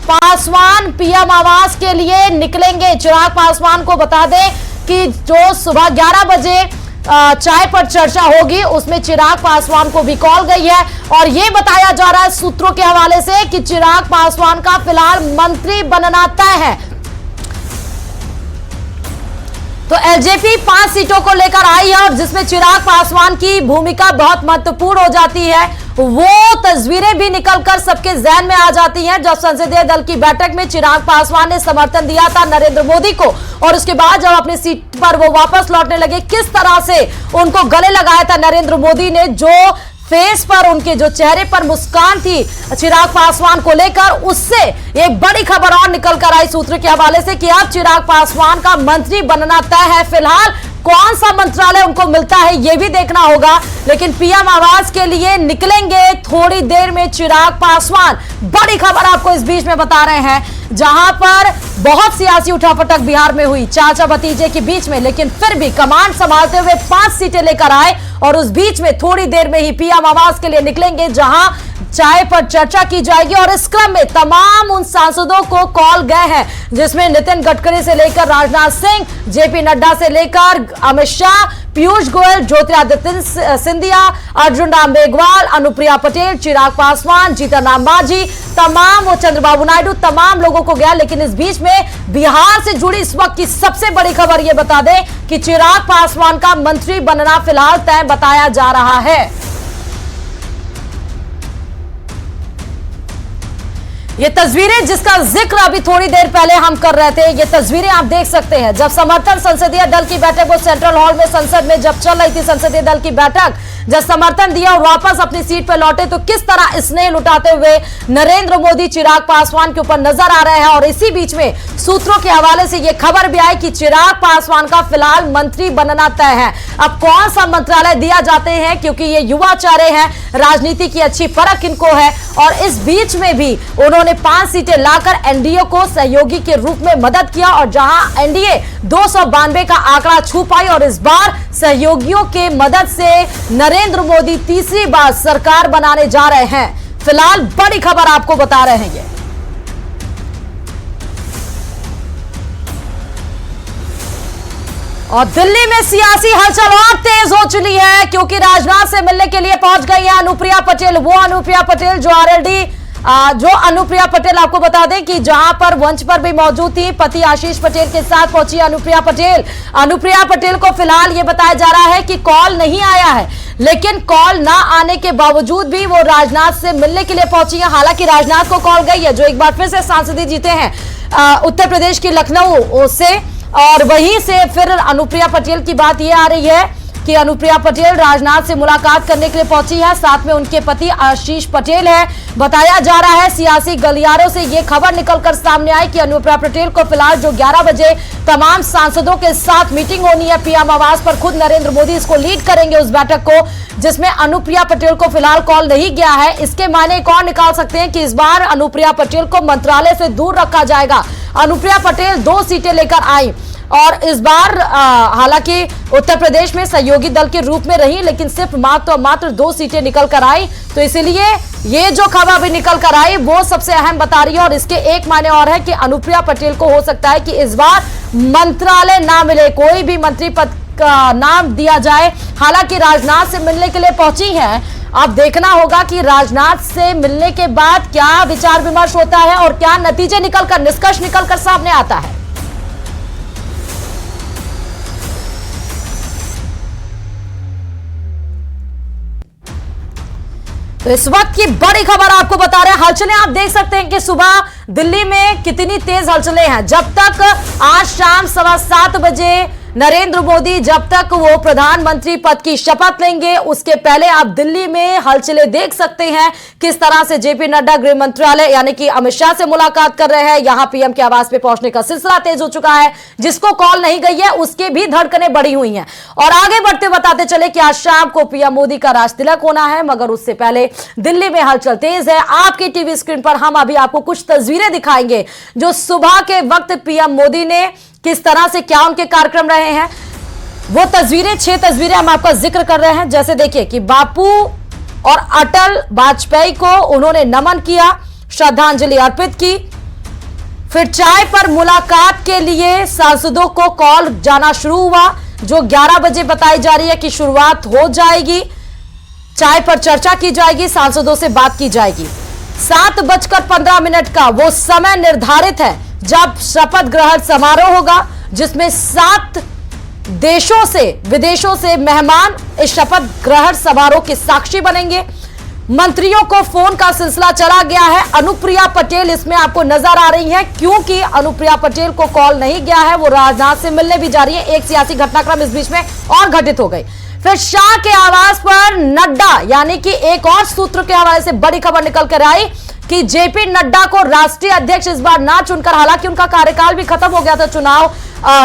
Paswan PM आवास के लिए निकलेंगे। चिराग पासवान को बता दें कि जो सुबह 11 बजे चाय पर चर्चा होगी उसमें चिराग पासवान को भी कॉल गई है और यह बताया जा रहा है सूत्रों के हवाले से कि चिराग पासवान का फिलहाल मंत्री बनना तय है। तो एलजेपी 5 सीटों को लेकर आई है और जिसमें चिराग पासवान की भूमिका बहुत महत्वपूर्ण हो जाती है। वो तस्वीरें भी निकलकर सबके ज़हन में आ जाती हैं जब संसदीय दल की बैठक में चिराग पासवान ने समर्थन दिया था नरेंद्र मोदी को और उसके बाद जब अपनी सीट पर वो वापस लौटने लगे, किस तरह से उनको गले लगाया था नरेंद्र मोदी ने, जो फेस पर उनके जो चेहरे पर मुस्कान थी चिराग पासवान को लेकर, उससे एक बड़ी खबर और निकल कर आई सूत्र के हवाले से कि अब चिराग पासवान का मंत्री बनना तय है। फिलहाल कौन सा मंत्रालय उनको मिलता है यह भी देखना होगा, लेकिन पीएम आवास के लिए निकलेंगे थोड़ी देर में चिराग पासवान। बड़ी खबर आपको इस बीच में बता रहे हैं, जहां पर बहुत सियासी उठापटक बिहार में हुई चाचा भतीजे के बीच में, लेकिन फिर भी कमान संभालते हुए 5 सीटें लेकर आए और उस बीच में थोड़ी देर में ही पीएम आवास के लिए निकलेंगे, जहां चाय पर चर्चा की जाएगी। और इस क्रम में तमाम उन सांसदों को कॉल गए हैं जिसमें नितिन गडकरी से लेकर राजनाथ सिंह, जेपी नड्डा से लेकर अमित शाह, पीयूष गोयल, ज्योतिरादित्य सिंधिया, अर्जुन राम मेघवाल, अनुप्रिया पटेल, चिराग पासवान, जीतन राम मांझी, तमाम वो चंद्रबाबू नायडू, तमाम लोगों को गया। लेकिन इस बीच में बिहार से जुड़ी इस वक्त की सबसे बड़ी खबर यह बता दें कि चिराग पासवान का मंत्री बनना फिलहाल तय बताया जा रहा है। ये तस्वीरें जिसका जिक्र अभी थोड़ी देर पहले हम कर रहे थे, ये तस्वीरें आप देख सकते हैं जब समर्थन संसदीय दल की बैठक वो सेंट्रल हॉल में संसद में जब चल रही थी संसदीय दल की बैठक, जब समर्थन दिया और वापस अपनी सीट पर लौटे तो किस तरह स्नेह लुटाते हुए नरेंद्र मोदी चिराग पासवान के ऊपर नजर आ रहे हैं। और इसी बीच में सूत्रों के हवाले से यह खबर भी आई कि चिराग पासवान का फिलहाल मंत्री बनना तय है। अब कौन सा मंत्रालय दिया जाते हैं, क्योंकि ये युवा चेहरे हैं, राजनीति की अच्छी परख इनको है और इस बीच में भी उन्होंने 5 सीटें लाकर एनडीए को सहयोगी के रूप में मदद किया और जहां एनडीए 292 का आंकड़ा छू पाई और इस बार सहयोगियों के मदद से नरेंद्र मोदी तीसरी बार सरकार बनाने जा रहे हैं। फिलहाल बड़ी खबर आपको बता रहे हैं ये। और दिल्ली में सियासी हलचल और तेज हो चुकी है क्योंकि राजनाथ से मिलने के लिए पहुंच गई है अनुप्रिया पटेल। वो अनुप्रिया पटेल जो आरएलडी अनुप्रिया पटेल आपको बता दें कि जहां पर मंच पर भी मौजूद थी, पति आशीष पटेल के साथ पहुंची अनुप्रिया पटेल। अनुप्रिया पटेल को फिलहाल यह बताया जा रहा है कि कॉल नहीं आया है, लेकिन कॉल ना आने के बावजूद भी वो राजनाथ से मिलने के लिए पहुंची है। हालांकि राजनाथ को कॉल गई है जो एक बार फिर से सांसद जीते हैं उत्तर प्रदेश की लखनऊ से, और वहीं से फिर अनुप्रिया पटेल की बात यह आ रही है कि अनुप्रिया पटेल राजनाथ से मुलाकात करने के लिए पहुंची है, साथ में उनके पति आशीष पटेल है। बताया जा रहा है सियासी गलियारों से यह खबर निकलकर सामने आई कि अनुप्रिया पटेल को फिलहाल जो 11 बजे तमाम सांसदों के साथ मीटिंग होनी है पीएम आवास पर, खुद नरेंद्र मोदी इसको लीड करेंगे उस बैठक को, जिसमें अनुप्रिया पटेल को फिलहाल कॉल नहीं गया है। इसके मायने एक और निकाल सकते हैं कि इस बार अनुप्रिया पटेल को मंत्रालय से दूर रखा जाएगा। अनुप्रिया पटेल 2 सीटें लेकर आई और इस बार हालांकि उत्तर प्रदेश में सहयोगी दल के रूप में रही, लेकिन सिर्फ मात्र 2 सीटें निकल कर आई। तो इसलिए ये जो खबर भी निकल कर आई वो सबसे अहम बता रही है। और इसके एक मायने और है कि अनुप्रिया पटेल को हो सकता है कि इस बार मंत्रालय ना मिले, कोई भी मंत्री पद का नाम दिया जाए। हालांकि राजनाथ से मिलने के लिए पहुंची हैं, अब देखना होगा कि राजनाथ से मिलने के बाद क्या विचार विमर्श होता है और क्या नतीजे निकलकर, निष्कर्ष निकलकर सामने आता है। तो इस वक्त की बड़ी खबर आपको बता रहे हैं, हलचलें आप देख सकते हैं कि सुबह दिल्ली में कितनी तेज हलचलें हैं। जब तक आज शाम 7:15 बजे नरेंद्र मोदी जब तक वो प्रधानमंत्री पद की शपथ लेंगे, उसके पहले आप दिल्ली में हलचलें देख सकते हैं किस तरह से जेपी नड्डा गृह मंत्रालय यानी कि अमित शाह से मुलाकात कर रहे हैं। यहां पीएम के आवास पे पहुंचने का सिलसिला तेज हो चुका है। जिसको कॉल नहीं गई है उसके भी धड़कनें बढ़ी हुई हैं। और आगे बढ़ते बताते चले कि आज शाम को पीएम मोदी का राज तिलक होना है, मगर उससे पहले दिल्ली में हलचल तेज है। आपकी टीवी स्क्रीन पर हम अभी आपको कुछ तस्वीरें दिखाएंगे जो सुबह के वक्त पीएम मोदी ने किस तरह से, क्या उनके कार्यक्रम रहे हैं, वो तस्वीरें 6 तस्वीरें हम आपका जिक्र कर रहे हैं। जैसे देखिए कि बापू और अटल वाजपेयी को उन्होंने नमन किया, श्रद्धांजलि अर्पित की। फिर चाय पर मुलाकात के लिए सांसदों को कॉल जाना शुरू हुआ, जो 11 बजे बताई जा रही है कि शुरुआत हो जाएगी। चाय पर चर्चा की जाएगी, सांसदों से बात की जाएगी। 7:15 का वो समय निर्धारित है जब शपथ ग्रहण समारोह होगा, जिसमें 7 देशों से विदेशों से मेहमान इस शपथ ग्रहण समारोह के साक्षी बनेंगे। मंत्रियों को फोन का सिलसिला चला गया है। अनुप्रिया पटेल इसमें आपको नजर आ रही है, क्योंकि अनुप्रिया पटेल को कॉल नहीं गया है, वो राजनाथ से मिलने भी जा रही है। एक सियासी घटनाक्रम इस बीच में और घटित हो गई। फिर शाह के आवास पर नड्डा, यानी कि एक और सूत्र के हवाले से बड़ी खबर निकल कर आई कि जेपी नड्डा को राष्ट्रीय अध्यक्ष इस बार ना चुनकर, हालांकि उनका कार्यकाल भी खत्म हो गया था चुनाव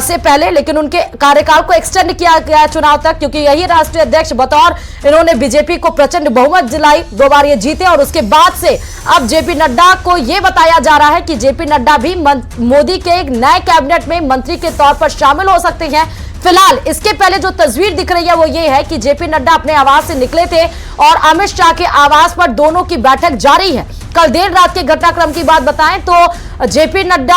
से पहले, लेकिन उनके कार्यकाल को एक्सटेंड किया गया चुनाव तक, क्योंकि यही राष्ट्रीय अध्यक्ष बतौर इन्होंने बीजेपी को प्रचंड बहुमत दिलाई, 2 बार ये जीते। और उसके बाद से अब जेपी नड्डा को यह बताया जा रहा है कि जेपी नड्डा भी मोदी के एक नए कैबिनेट में मंत्री के तौर पर शामिल हो सकते हैं। फिलहाल इसके पहले जो तस्वीर दिख रही है वो ये है कि जेपी नड्डा अपने आवास से निकले थे और अमित शाह के आवास पर दोनों की बैठक जारी है। कल देर रात के घटनाक्रम की बात बताएं तो जेपी नड्डा,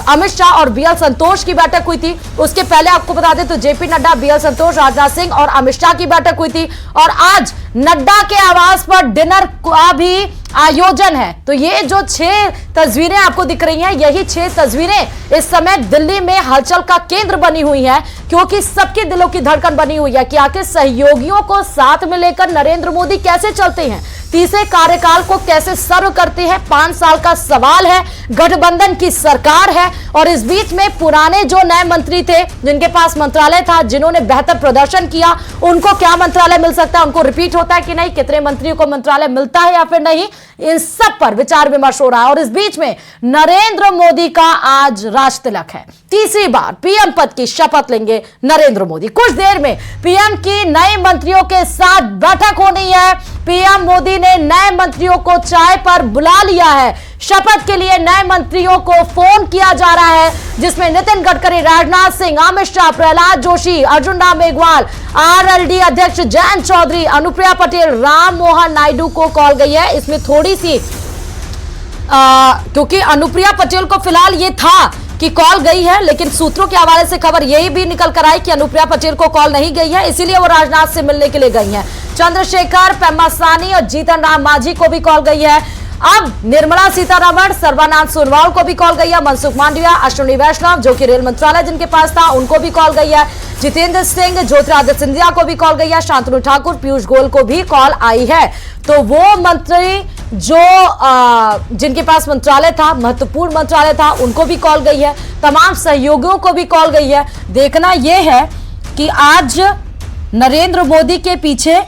अमित शाह और बीएल संतोष की बैठक हुई थी। उसके पहले आपको बता दें तो जेपी नड्डा, बीएल संतोष, राजनाथ सिंह और अमित शाह की बैठक हुई थी। और आज नड्डा के आवास पर डिनर का भी आयोजन है। तो ये जो 6 तस्वीरें आपको दिख रही हैं, यही 6 तस्वीरें इस समय दिल्ली में हलचल का केंद्र बनी हुई है, क्योंकि सबके दिलों की धड़कन बनी हुई है कि आखिर सहयोगियों को साथ में लेकर नरेंद्र मोदी कैसे चलते हैं, तीसरे कार्यकाल को कैसे सर्व करते हैं। 5 साल का सवाल है, गठबंधन की सरकार है और इस बीच में पुराने जो नए मंत्री थे, जिनके पास मंत्रालय था, जिन्होंने बेहतर प्रदर्शन किया, उनको क्या मंत्रालय मिल सकता है, उनको रिपीट होता है कि नहीं, कितने मंत्रियों को मंत्रालय मिलता है या फिर नहीं, इन सब पर विचार विमर्श हो रहा है। और इस बीच में नरेंद्र मोदी का आज राज तिलक है। तीसरी बार पीएम पद की शपथ लेंगे नरेंद्र मोदी। कुछ देर में पीएम की नए मंत्रियों के साथ बैठक होनी है। पीएम मोदी ने नए मंत्रियों को चाय पर बुला लिया है। शपथ के लिए नए मंत्रियों को फोन किया जा रहा है, जिसमें नितिन गडकरी, राजनाथ सिंह, अमित शाह, प्रहलाद जोशी, अर्जुन राम मेघवाल, आरएलडी अध्यक्ष जयंत चौधरी, अनुप्रिया पटेल, राम मोहन नायडू को कॉल गई है। इसमें थोड़ी सी क्योंकि अनुप्रिया पटेल को फिलहाल ये था कि कॉल गई है, लेकिन सूत्रों के हवाले से खबर यही भी निकल कर आई कि अनुप्रिया पटेल को कॉल नहीं गई है, इसीलिए वो राजनाथ से मिलने के लिए गई हैं। चंद्रशेखर, पेमा सानी और जीतन राम मांझी को भी कॉल गई है। अब निर्मला सीतारमण, सर्बानंद सोनोवाल को भी कॉल गई है। मनसुख मांडविया, अश्विनी वैष्णव, जो कि रेल मंत्रालय जिनके पास था, उनको भी कॉल गई है। जितेंद्र सिंह, ज्योतिरादित्य सिंधिया को भी कॉल गई है। शांतनु ठाकुर, पीयूष गोयल को भी कॉल आई है। तो वो मंत्री जो जिनके पास मंत्रालय था, महत्वपूर्ण मंत्रालय था, उनको भी कॉल गई है। तमाम सहयोगियों को भी कॉल गई है। देखना यह है कि आज नरेंद्र मोदी के पीछे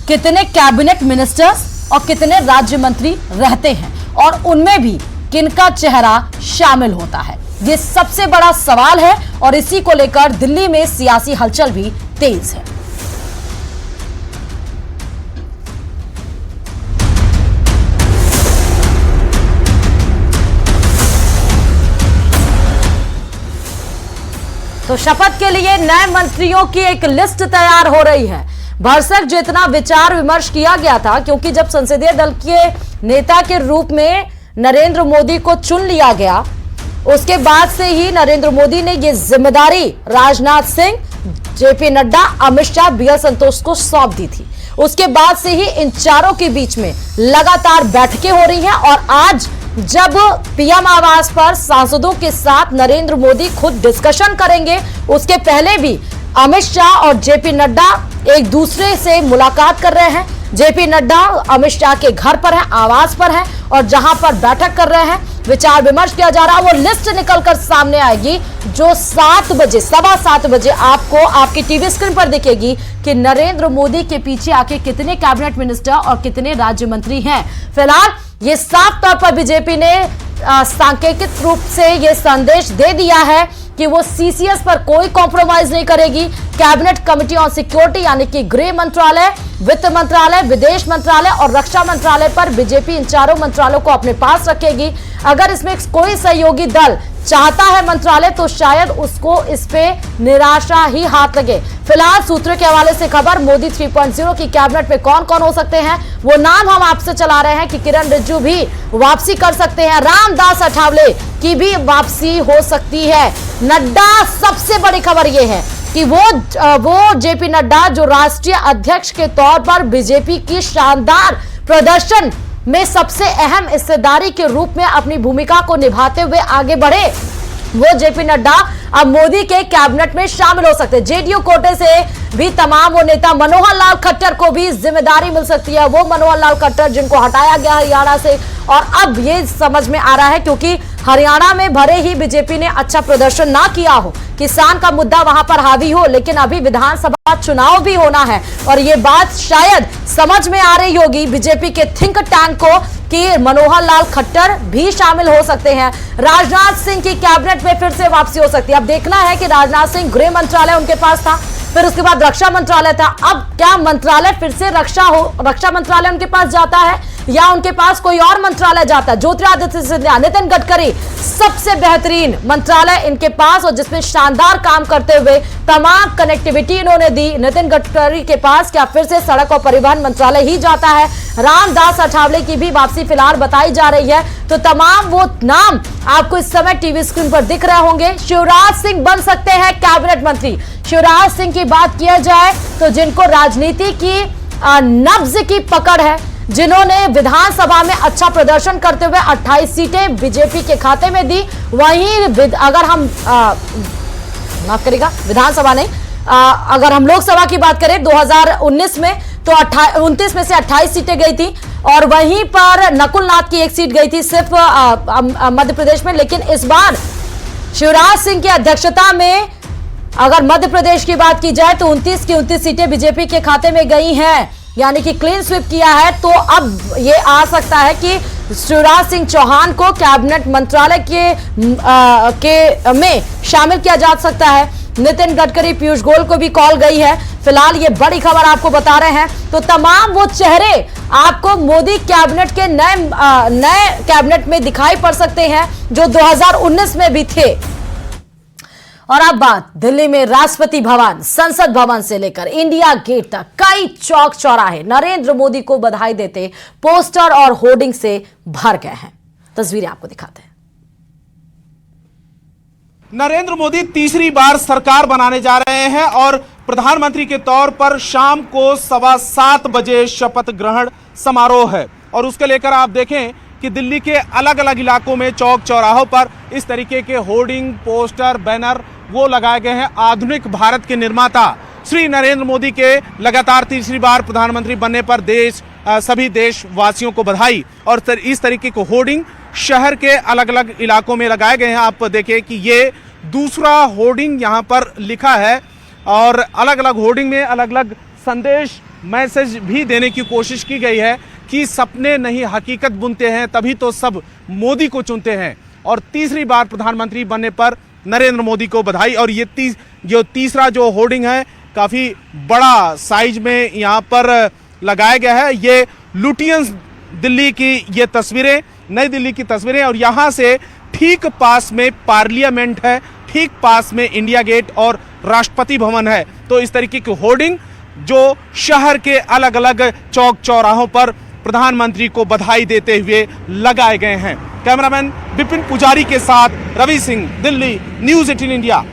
कितने कैबिनेट मिनिस्टर्स और कितने राज्य मंत्री रहते हैं और उनमें भी किनका चेहरा शामिल होता है, ये सबसे बड़ा सवाल है। और इसी को लेकर दिल्ली में सियासी हलचल भी तेज है। तो शपथ के लिए नए मंत्रियों की एक लिस्ट तैयार हो रही है। भरसक जितना विचार विमर्श किया गया था, क्योंकि जब संसदीय दल के नेता के रूप में नरेंद्र मोदी को चुन लिया गया, उसके बाद से ही नरेंद्र मोदी ने यह जिम्मेदारी राजनाथ सिंह, जेपी नड्डा, अमित शाह, बीएल संतोष को सौंप दी थी। उसके बाद से ही इन चारों के बीच में लगातार बैठकें हो रही हैं और आज जब पीएम आवास पर सांसदों के साथ नरेंद्र मोदी खुद डिस्कशन करेंगे, उसके पहले भी अमित शाह और जेपी नड्डा एक दूसरे से मुलाकात कर रहे हैं। जेपी नड्डा अमित शाह के घर पर है, आवास पर है और जहां पर बैठक कर रहे हैं, विचार विमर्श किया जा रहा है। वो लिस्ट निकलकर सामने आएगी जो 7 बजे, 7:15 बजे आपको आपकी टीवी स्क्रीन पर दिखेगी कि नरेंद्र मोदी के पीछे आके कितने कैबिनेट मिनिस्टर और कितने राज्य मंत्री हैं। फिलहाल ये साफ तौर पर बीजेपी ने सांकेतिक रूप से ये संदेश दे दिया है कि वो सीसीएस पर कोई कॉम्प्रोमाइज नहीं करेगी। कैबिनेट कमेटी ऑन सिक्योरिटी यानी कि गृह मंत्रालय, वित्त मंत्रालय, विदेश मंत्रालय और रक्षा मंत्रालय पर बीजेपी इन चारों मंत्रालयों को अपने पास रखेगी। अगर इसमें कोई सहयोगी दल चाहता है मंत्रालय तो शायद उसको इस पे निराशा ही हाथ लगे। फिलहाल सूत्रों के हवाले से खबर, मोदी 3.0 की कैबिनेट में कौन कौन हो सकते हैं वो नाम हम आपसे चला रहे हैं कि किरण रिजिजू भी वापसी कर सकते हैं, रामदास अठावले की भी वापसी हो सकती है। नड्डा, सबसे बड़ी खबर यह है कि वो जेपी नड्डा जो राष्ट्रीय अध्यक्ष के तौर पर बीजेपी की शानदार प्रदर्शन में सबसे अहम हिस्सेदारी के रूप में अपनी भूमिका को निभाते हुए आगे बढ़े, वो जेपी नड्डा अब मोदी के कैबिनेट में शामिल हो सकते हैं। जेडीयू कोटे से भी तमाम वो नेता, मनोहर लाल खट्टर को भी जिम्मेदारी मिल सकती है। वो मनोहर लाल खट्टर जिनको हटाया गया हरियाणा से, और अब ये समझ में आ रहा है क्योंकि हरियाणा में भले ही बीजेपी ने अच्छा प्रदर्शन ना किया हो, किसान का मुद्दा वहां पर हावी हो, लेकिन अभी विधानसभा चुनाव भी होना है और ये बात शायद समझ में आ रही होगी बीजेपी के थिंक टैंक को कि मनोहर लाल खट्टर भी शामिल हो सकते हैं। राजनाथ सिंह की कैबिनेट में फिर से वापसी हो सकती है। अब देखना है कि राजनाथ सिंह, गृह मंत्रालय उनके पास था, फिर उसके बाद रक्षा मंत्रालय था, अब क्या मंत्रालय फिर से रक्षा मंत्रालय उनके पास जाता है या उनके पास कोई और मंत्रालय जाता है। ज्योतिरादित्य सिंधिया, नितिन गडकरी, सबसे बेहतरीन मंत्रालय इनके पास और जिसमें शानदार काम करते हुए तमाम कनेक्टिविटी इन्होंने दी। नितिन गडकरी के पास क्या फिर से सड़क और परिवहन मंत्रालय ही जाता है। रामदास अठावले की भी वापसी फिलहाल बताई जा रही है। तो तमाम वो नाम आपको इस समय टीवी स्क्रीन पर दिख रहे होंगे। शिवराज सिंह बन सकते हैं कैबिनेट मंत्री। शिवराज सिंह की बात किया जाए तो जिनको राजनीति की नब्ज की पकड़ है, जिन्होंने विधानसभा में अच्छा प्रदर्शन करते हुए 28 सीटें बीजेपी के खाते में दी, वहीं अगर हम माफ करेगा विधानसभा नहीं, अगर हम लोकसभा की बात करें 2019 में तो 29 में से 28 सीटें गई थी और वहीं पर नकुल नाथ की एक सीट गई थी सिर्फ मध्य प्रदेश में। लेकिन इस बार शिवराज सिंह की अध्यक्षता में अगर मध्य प्रदेश की बात की जाए तो 29 की 29 सीटें बीजेपी के खाते में गई हैं, यानी कि क्लीन स्वीप किया है। तो अब ये आ सकता है कि शिवराज सिंह चौहान को कैबिनेट मंत्रालय में शामिल किया जा सकता है। नितिन गडकरी, पीयूष गोयल को भी कॉल गई है। फिलहाल ये बड़ी खबर आपको बता रहे हैं। तो तमाम वो चेहरे आपको मोदी कैबिनेट के नए कैबिनेट में दिखाई पड़ सकते हैं जो 2019 में भी थे। और अब बात दिल्ली में राष्ट्रपति भवन, संसद भवन से लेकर इंडिया गेट तक कई चौक चौराहे नरेंद्र मोदी को बधाई देते पोस्टर और होर्डिंग से भर गए हैं। तस्वीरें आपको दिखाते हैं। नरेंद्र मोदी तीसरी बार सरकार बनाने जा रहे हैं और प्रधानमंत्री के तौर पर शाम को 7:15 बजे शपथ ग्रहण समारोह है। और उसके लेकर आप देखें कि दिल्ली के अलग अलग इलाकों में चौक चौराहों पर इस तरीके के होर्डिंग, पोस्टर, बैनर वो लगाए गए हैं। आधुनिक भारत के निर्माता श्री नरेंद्र मोदी के लगातार तीसरी बार प्रधानमंत्री बनने पर सभी देशवासियों को बधाई। और इस तरीके के होर्डिंग शहर के अलग अलग इलाकों में लगाए गए हैं। आप देखिए कि ये दूसरा होर्डिंग यहाँ पर लिखा है और अलग अलग होर्डिंग में अलग अलग संदेश, मैसेज भी देने की कोशिश की गई है कि सपने नहीं हकीकत बुनते हैं तभी तो सब मोदी को चुनते हैं। और तीसरी बार प्रधानमंत्री बनने पर नरेंद्र मोदी को बधाई। और ये तीसरा जो होर्डिंग है काफ़ी बड़ा साइज में यहाँ पर लगाया गया है। ये लुटियंस दिल्ली की ये तस्वीरें, नई दिल्ली की तस्वीरें, और यहाँ से ठीक पास में पार्लियामेंट है, ठीक पास में इंडिया गेट और राष्ट्रपति भवन है। तो इस तरीके के होर्डिंग जो शहर के अलग अलग चौक चौराहों पर प्रधानमंत्री को बधाई देते हुए लगाए गए हैं। कैमरामैन विपिन पुजारी के साथ रवि सिंह, दिल्ली, न्यूज़ 18 इंडिया।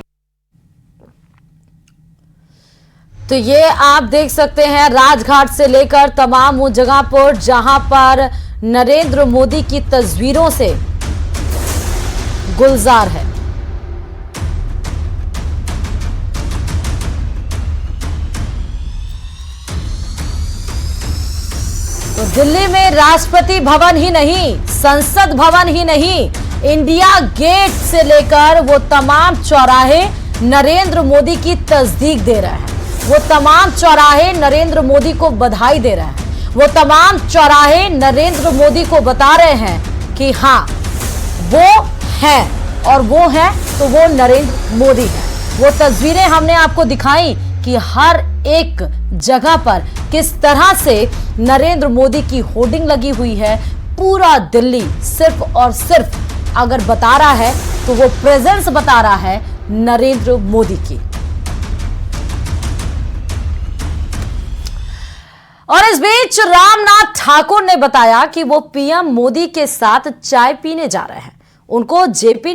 तो ये आप देख सकते हैं राजघाट से लेकर तमाम वो जगह पर जहां पर नरेंद्र मोदी की तस्वीरों से गुलजार है। तो दिल्ली में राष्ट्रपति भवन ही नहीं, संसद भवन ही नहीं, इंडिया गेट से लेकर वो तमाम चौराहे नरेंद्र मोदी की तस्दीक दे रहे हैं। वो तमाम चौराहे नरेंद्र मोदी को बधाई दे रहे हैं। वो तमाम चौराहे नरेंद्र मोदी को बता रहे हैं कि हाँ वो है, और वो है तो वो नरेंद्र मोदी है। वो तस्वीरें हमने आपको दिखाई कि हर एक जगह पर किस तरह से नरेंद्र मोदी की होर्डिंग लगी हुई है। पूरा दिल्ली सिर्फ और सिर्फ अगर बता रहा है तो वो प्रेजेंस बता रहा है नरेंद्र मोदी की। और इस बीच रामनाथ ठाकुर ने बताया कि वो पीएम मोदी के साथ चाय पीने जा रहे हैं। उनको जेपी